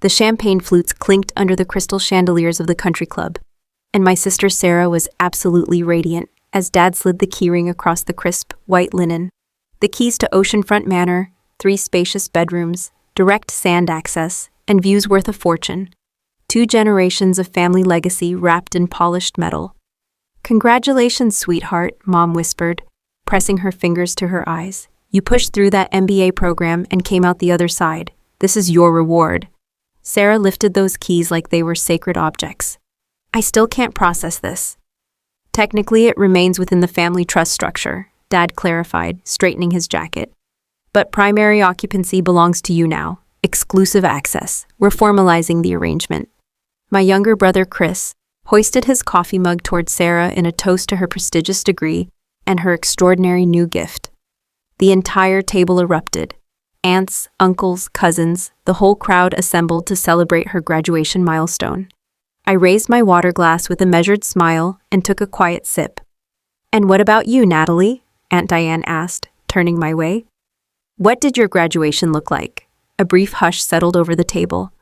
The champagne flutes clinked under the crystal chandeliers of the country club, and my sister Sarah was absolutely radiant as Dad slid the keyring across the crisp, white linen. The keys to Oceanfront Manor, 3 spacious bedrooms, direct sand access, and views worth a fortune. 2 generations of family legacy wrapped in polished metal. "Congratulations, sweetheart," Mom whispered, pressing her fingers to her eyes. "You pushed through that MBA program and came out the other side. This is your reward." Sarah lifted those keys like they were sacred objects. "I still can't process this." "Technically, it remains within the family trust structure," Dad clarified, straightening his jacket. "But primary occupancy belongs to you now. Exclusive access. We're formalizing the arrangement." My younger brother, Chris, hoisted his coffee mug toward Sarah in a toast to her prestigious degree and her extraordinary new gift. The entire table erupted. Aunts, uncles, cousins, the whole crowd assembled to celebrate her graduation milestone. I raised my water glass with a measured smile and took a quiet sip. "And what about you, Natalie?" Aunt Diane asked, turning my way. "What did your graduation look like?" A brief hush settled over the table.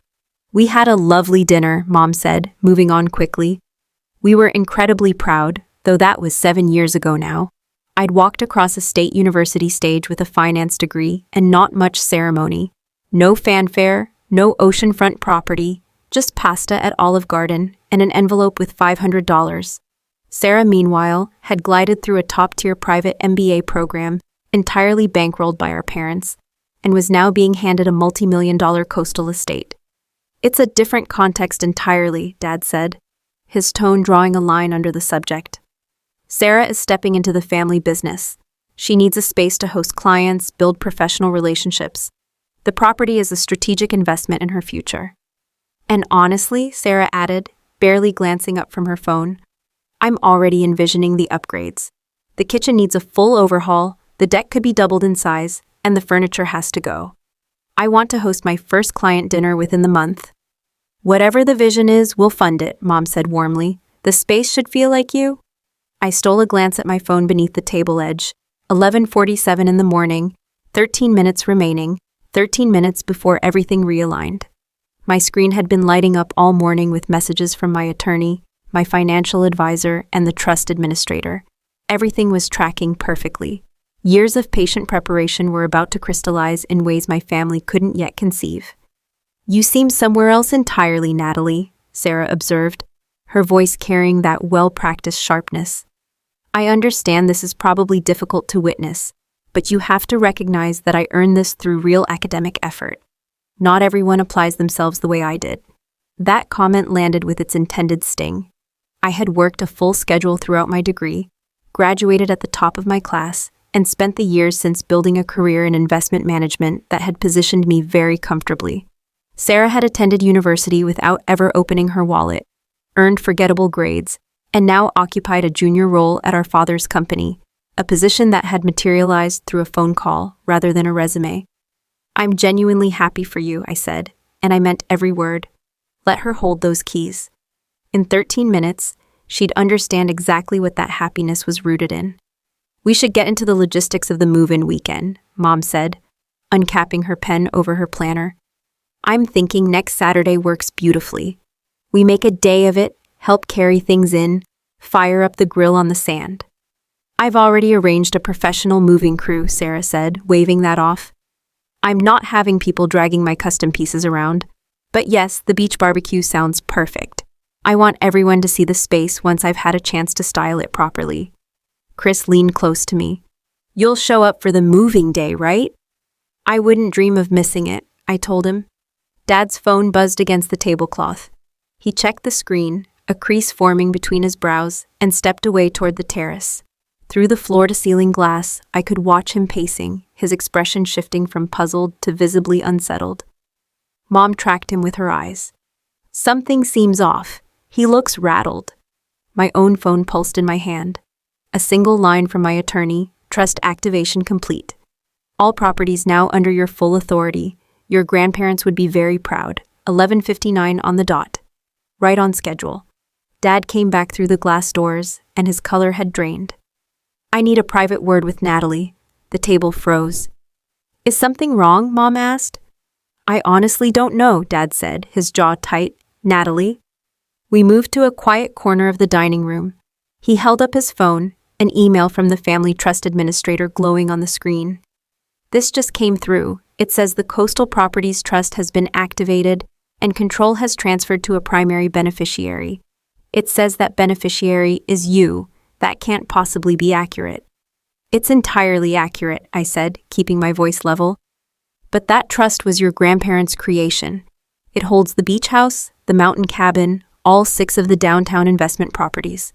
"We had a lovely dinner," Mom said, moving on quickly. "We were incredibly proud, though that was 7 years ago now. I'd walked across a state university stage with a finance degree and not much ceremony. No fanfare, no oceanfront property, just pasta at Olive Garden and an envelope with $500. Sarah, meanwhile, had glided through a top-tier private MBA program, entirely bankrolled by our parents, and was now being handed a multi-million-dollar coastal estate. "It's a different context entirely," Dad said, his tone drawing a line under the subject. "Sarah is stepping into the family business. She needs a space to host clients, build professional relationships. The property is a strategic investment in her future." "And honestly," Sarah added, barely glancing up from her phone, "I'm already envisioning the upgrades. The kitchen needs a full overhaul, the deck could be doubled in size, and the furniture has to go. I want to host my first client dinner within the month." "Whatever the vision is, we'll fund it," Mom said warmly. "The space should feel like you." I stole a glance at my phone beneath the table edge. 11:47 in the morning, 13 minutes remaining, 13 minutes before everything realigned. My screen had been lighting up all morning with messages from my attorney, my financial advisor, and the trust administrator. Everything was tracking perfectly. Years of patient preparation were about to crystallize in ways my family couldn't yet conceive. "You seem somewhere else entirely, Natalie," Sarah observed, her voice carrying that well-practiced sharpness. "I understand this is probably difficult to witness, but you have to recognize that I earned this through real academic effort. Not everyone applies themselves the way I did." That comment landed with its intended sting. I had worked a full schedule throughout my degree, graduated at the top of my class, and spent the years since building a career in investment management that had positioned me very comfortably. Sarah had attended university without ever opening her wallet, earned forgettable grades, and now occupied a junior role at our father's company, a position that had materialized through a phone call rather than a resume. "I'm genuinely happy for you," I said, and I meant every word. Let her hold those keys. In 13 minutes, she'd understand exactly what that happiness was rooted in. "We should get into the logistics of the move-in weekend," Mom said, uncapping her pen over her planner. "I'm thinking next Saturday works beautifully. We make a day of it, help carry things in, fire up the grill on the sand." "I've already arranged a professional moving crew," Sarah said, waving that off. "I'm not having people dragging my custom pieces around. But yes, the beach barbecue sounds perfect. I want everyone to see the space once I've had a chance to style it properly." Chris leaned close to me. "You'll show up for the moving day, right?" "I wouldn't dream of missing it," I told him. Dad's phone buzzed against the tablecloth. He checked the screen, a crease forming between his brows, and stepped away toward the terrace. Through the floor-to-ceiling glass, I could watch him pacing, his expression shifting from puzzled to visibly unsettled. Mom tracked him with her eyes. "Something seems off. He looks rattled." My own phone pulsed in my hand. A single line from my attorney, trust activation complete. "All properties now under your full authority. Your grandparents would be very proud. 11:59 on the dot. Right on schedule." Dad came back through the glass doors, and his color had drained. "I need a private word with Natalie." The table froze. "Is something wrong?" Mom asked. I honestly don't know, Dad said, his jaw tight. Natalie? We moved to a quiet corner of the dining room. He held up his phone, an email from the Family Trust Administrator glowing on the screen. This just came through. It says the Coastal Properties Trust has been activated and control has transferred to a primary beneficiary. It says that beneficiary is you. That can't possibly be accurate. It's entirely accurate, I said, keeping my voice level. But that trust was your grandparents' creation. It holds the beach house, the mountain cabin, all 6 of the downtown investment properties.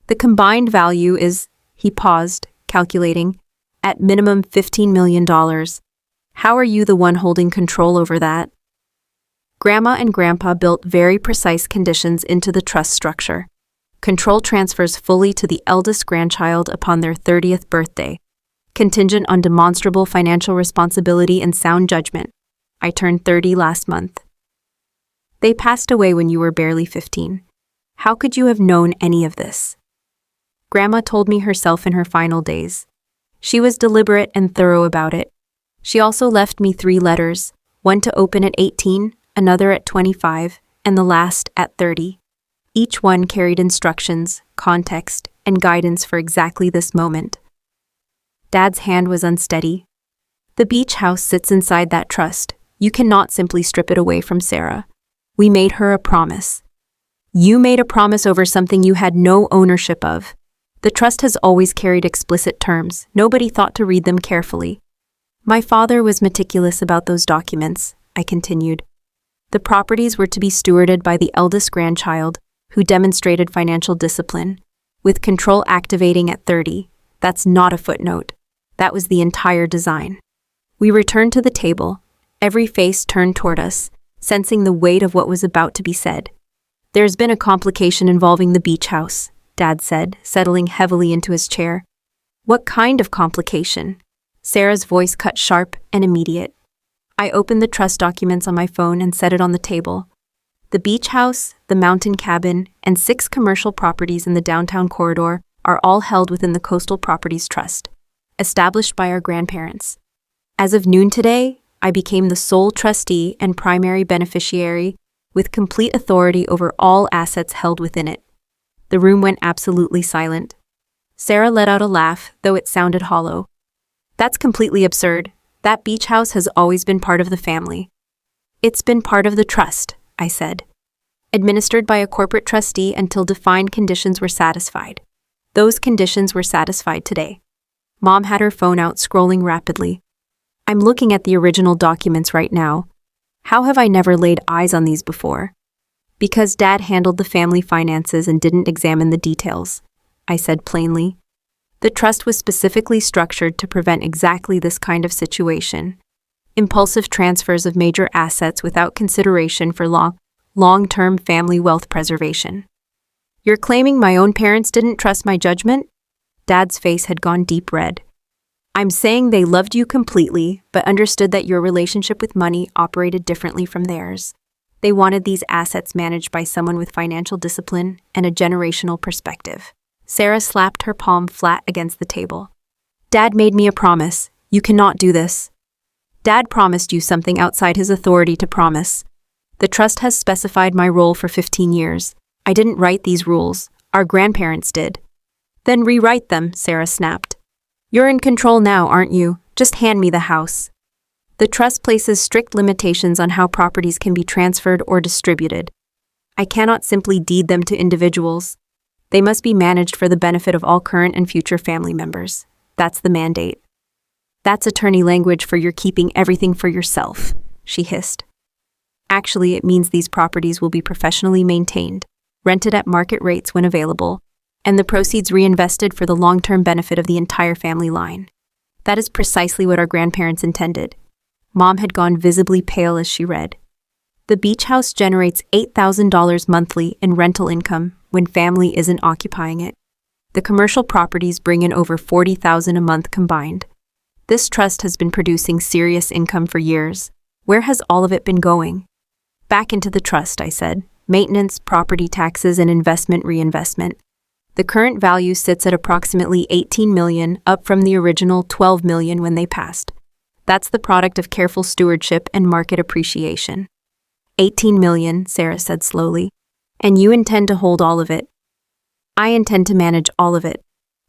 The combined value is, he paused, calculating, at minimum $15 million. How are you the one holding control over that? Grandma and Grandpa built very precise conditions into the trust structure. Control transfers fully to the eldest grandchild upon their 30th birthday, contingent on demonstrable financial responsibility and sound judgment. I turned 30 last month. They passed away when you were barely 15. How could you have known any of this? Grandma told me herself in her final days. She was deliberate and thorough about it. She also left me 3 letters, one to open at 18, another at 25, and the last at 30. Each one carried instructions, context, and guidance for exactly this moment. Dad's hand was unsteady. The beach house sits inside that trust. You cannot simply strip it away from Sarah. We made her a promise. You made a promise over something you had no ownership of. The trust has always carried explicit terms. Nobody thought to read them carefully. My father was meticulous about those documents, I continued. The properties were to be stewarded by the eldest grandchild, who demonstrated financial discipline, with control activating at 30. That's not a footnote. That was the entire design. We returned to the table, every face turned toward us, sensing the weight of what was about to be said. There's been a complication involving the beach house, Dad said, settling heavily into his chair. What kind of complication? Sarah's voice cut sharp and immediate. I opened the trust documents on my phone and set it on the table. The beach house, the mountain cabin, and 6 commercial properties in the downtown corridor are all held within the Coastal Properties Trust, established by our grandparents. As of noon today, I became the sole trustee and primary beneficiary with complete authority over all assets held within it. The room went absolutely silent. Sarah let out a laugh, though it sounded hollow. That's completely absurd. That beach house has always been part of the family. It's been part of the trust, I said. Administered by a corporate trustee until defined conditions were satisfied. Those conditions were satisfied today. Mom had her phone out, scrolling rapidly. I'm looking at the original documents right now. How have I never laid eyes on these before? Because Dad handled the family finances and didn't examine the details, I said plainly. The trust was specifically structured to prevent exactly this kind of situation. Impulsive transfers of major assets without consideration for long-term family wealth preservation. You're claiming my own parents didn't trust my judgment? Dad's face had gone deep red. I'm saying they loved you completely, but understood that your relationship with money operated differently from theirs. They wanted these assets managed by someone with financial discipline and a generational perspective. Sarah slapped her palm flat against the table. Dad made me a promise. You cannot do this. Dad promised you something outside his authority to promise. The trust has specified my role for 15 years. I didn't write these rules. Our grandparents did. Then rewrite them, Sarah snapped. You're in control now, aren't you? Just hand me the house. The trust places strict limitations on how properties can be transferred or distributed. I cannot simply deed them to individuals. They must be managed for the benefit of all current and future family members. That's the mandate. That's attorney language for you're keeping everything for yourself, she hissed. Actually, it means these properties will be professionally maintained, rented at market rates when available, and the proceeds reinvested for the long-term benefit of the entire family line. That is precisely what our grandparents intended. Mom had gone visibly pale as she read. The beach house generates $8,000 monthly in rental income when family isn't occupying it. The commercial properties bring in over $40,000 a month combined. This trust has been producing serious income for years. Where has all of it been going? Back into the trust, I said. Maintenance, property taxes, and investment reinvestment. The current value sits at approximately $18 million, up from the original $12 million when they passed. That's the product of careful stewardship and market appreciation. 18 million, Sarah said slowly. And you intend to hold all of it. I intend to manage all of it.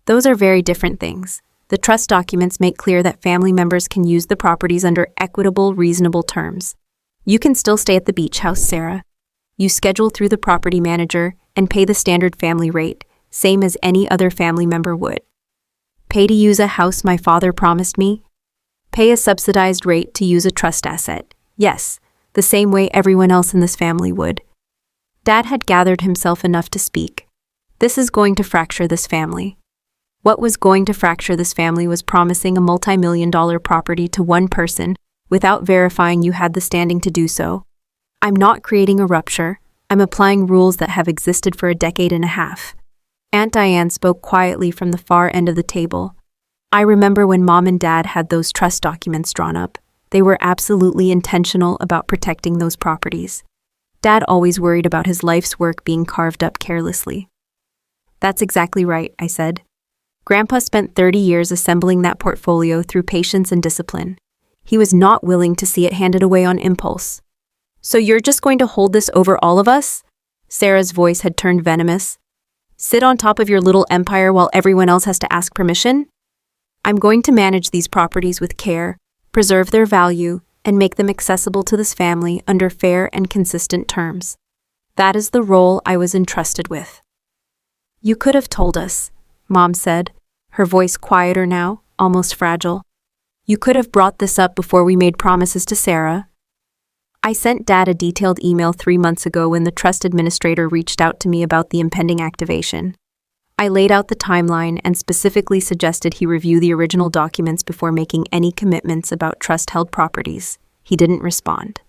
Those are very different things. The trust documents make clear that family members can use the properties under equitable, reasonable terms. You can still stay at the beach house, Sarah. You schedule through the property manager and pay the standard family rate, same as any other family member would. Pay to use a house my father promised me? Pay a subsidized rate to use a trust asset. Yes, the same way everyone else in this family would. Dad had gathered himself enough to speak. This is going to fracture this family. What was going to fracture this family was promising a multi-million-dollar property to one person without verifying you had the standing to do so. I'm not creating a rupture. I'm applying rules that have existed for a decade and a half. Aunt Diane spoke quietly from the far end of the table. I remember when Mom and Dad had those trust documents drawn up. They were absolutely intentional about protecting those properties. Dad always worried about his life's work being carved up carelessly. That's exactly right, I said. Grandpa spent 30 years assembling that portfolio through patience and discipline. He was not willing to see it handed away on impulse. So you're just going to hold this over all of us? Sarah's voice had turned venomous. Sit on top of your little empire while everyone else has to ask permission? I'm going to manage these properties with care, preserve their value, and make them accessible to this family under fair and consistent terms. That is the role I was entrusted with. You could have told us, Mom said, her voice quieter now, almost fragile. You could have brought this up before we made promises to Sarah. I sent Dad a detailed email 3 months ago when the trust administrator reached out to me about the impending activation. I laid out the timeline and specifically suggested he review the original documents before making any commitments about trust-held properties. He didn't respond.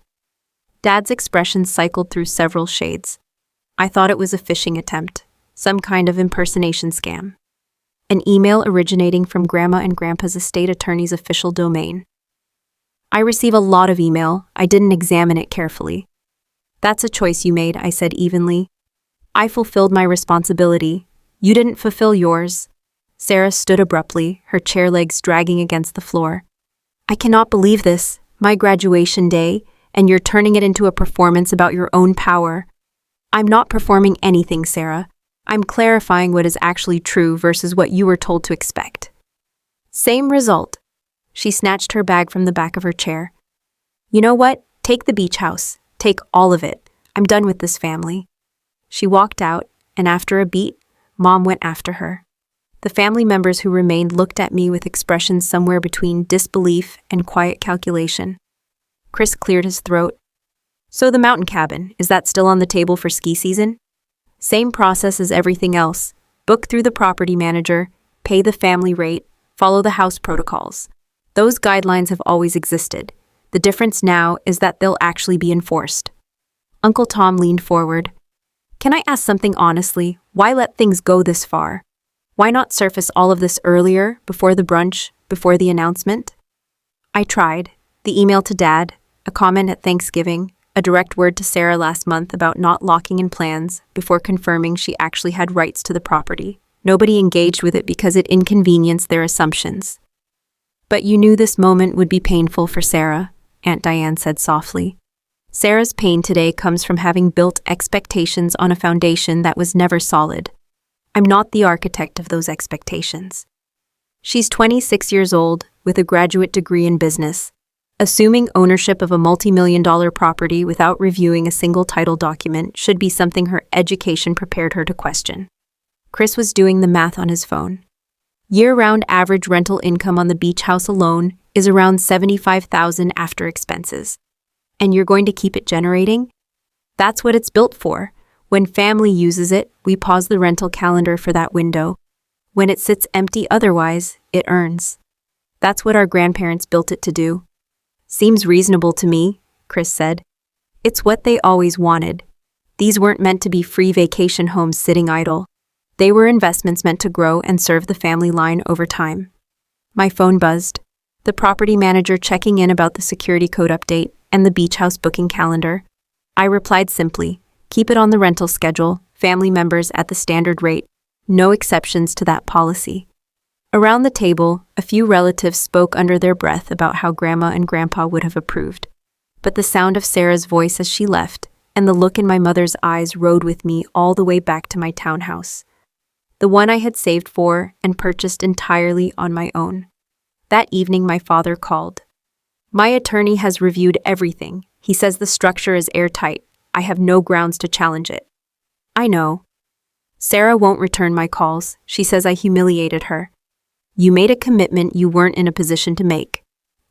Dad's expression cycled through several shades. I thought it was a phishing attempt, some kind of impersonation scam. An email originating from Grandma and Grandpa's estate attorney's official domain. I receive a lot of email. I didn't examine it carefully. That's a choice you made, I said evenly. I fulfilled my responsibility. You didn't fulfill yours. Sarah stood abruptly, her chair legs dragging against the floor. I cannot believe this, my graduation day, and you're turning it into a performance about your own power. I'm not performing anything, Sarah. I'm clarifying what is actually true versus what you were told to expect. Same result. She snatched her bag from the back of her chair. You know what? Take the beach house. Take all of it. I'm done with this family. She walked out, and after a beat, Mom went after her. The family members who remained looked at me with expressions somewhere between disbelief and quiet calculation. Chris cleared his throat. So the mountain cabin, is that still on the table for ski season? Same process as everything else. Book through the property manager, pay the family rate, follow the house protocols. Those guidelines have always existed. The difference now is that they'll actually be enforced. Uncle Tom leaned forward. Can I ask something honestly? Why let things go this far? Why not surface all of this earlier, before the brunch, before the announcement? I tried. The email to Dad, a comment at Thanksgiving, a direct word to Sarah last month about not locking in plans before confirming she actually had rights to the property. Nobody engaged with it because it inconvenienced their assumptions. But you knew this moment would be painful for Sarah, Aunt Diane said softly. Sarah's pain today comes from having built expectations on a foundation that was never solid. I'm not the architect of those expectations. She's 26 years old, with a graduate degree in business. Assuming ownership of a multi-million-dollar property without reviewing a single title document should be something her education prepared her to question. Chris was doing the math on his phone. Year-round average rental income on the beach house alone is around $75,000 after expenses. And you're going to keep it generating? That's what it's built for. When family uses it, we pause the rental calendar for that window. When it sits empty otherwise, it earns. That's what our grandparents built it to do. Seems reasonable to me, Chris said. It's what they always wanted. These weren't meant to be free vacation homes sitting idle. They were investments meant to grow and serve the family line over time. My phone buzzed. The property manager checking in about the security code update and the beach house booking calendar. I replied simply, keep it on the rental schedule, family members at the standard rate, no exceptions to that policy. Around the table, a few relatives spoke under their breath about how Grandma and Grandpa would have approved. But the sound of Sarah's voice as she left, and the look in my mother's eyes rode with me all the way back to my townhouse. The one I had saved for and purchased entirely on my own. That evening my father called. My attorney has reviewed everything. He says the structure is airtight. I have no grounds to challenge it. I know. Sarah won't return my calls. She says I humiliated her. You made a commitment you weren't in a position to make.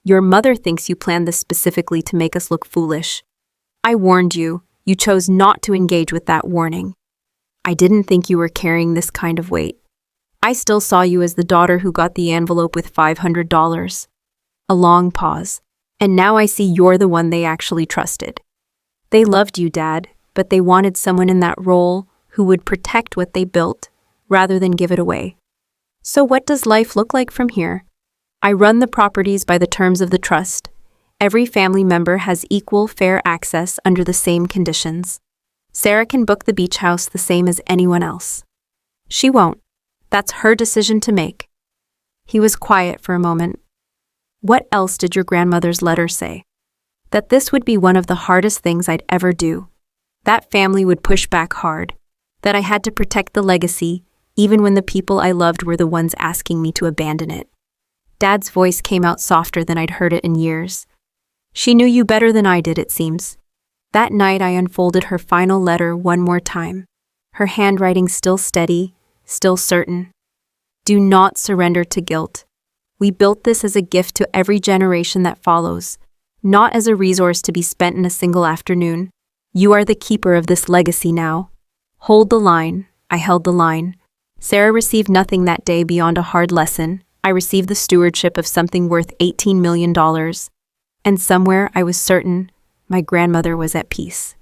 Your mother thinks you planned this specifically to make us look foolish. I warned you. You chose not to engage with that warning. I didn't think you were carrying this kind of weight. I still saw you as the daughter who got the envelope with $500. A long pause. And now I see you're the one they actually trusted. They loved you, Dad, but they wanted someone in that role who would protect what they built rather than give it away. So what does life look like from here? I run the properties by the terms of the trust. Every family member has equal, fair access under the same conditions. Sarah can book the beach house the same as anyone else. She won't. That's her decision to make. He was quiet for a moment. What else did your grandmother's letter say? That this would be one of the hardest things I'd ever do. That family would push back hard. That I had to protect the legacy, even when the people I loved were the ones asking me to abandon it. Dad's voice came out softer than I'd heard it in years. She knew you better than I did, it seems. That night I unfolded her final letter one more time. Her handwriting still steady, still certain. Do not surrender to guilt. We built this as a gift to every generation that follows, not as a resource to be spent in a single afternoon. You are the keeper of this legacy now. Hold the line. I held the line. Sarah received nothing that day beyond a hard lesson. I received the stewardship of something worth $18 million. And somewhere I was certain my grandmother was at peace.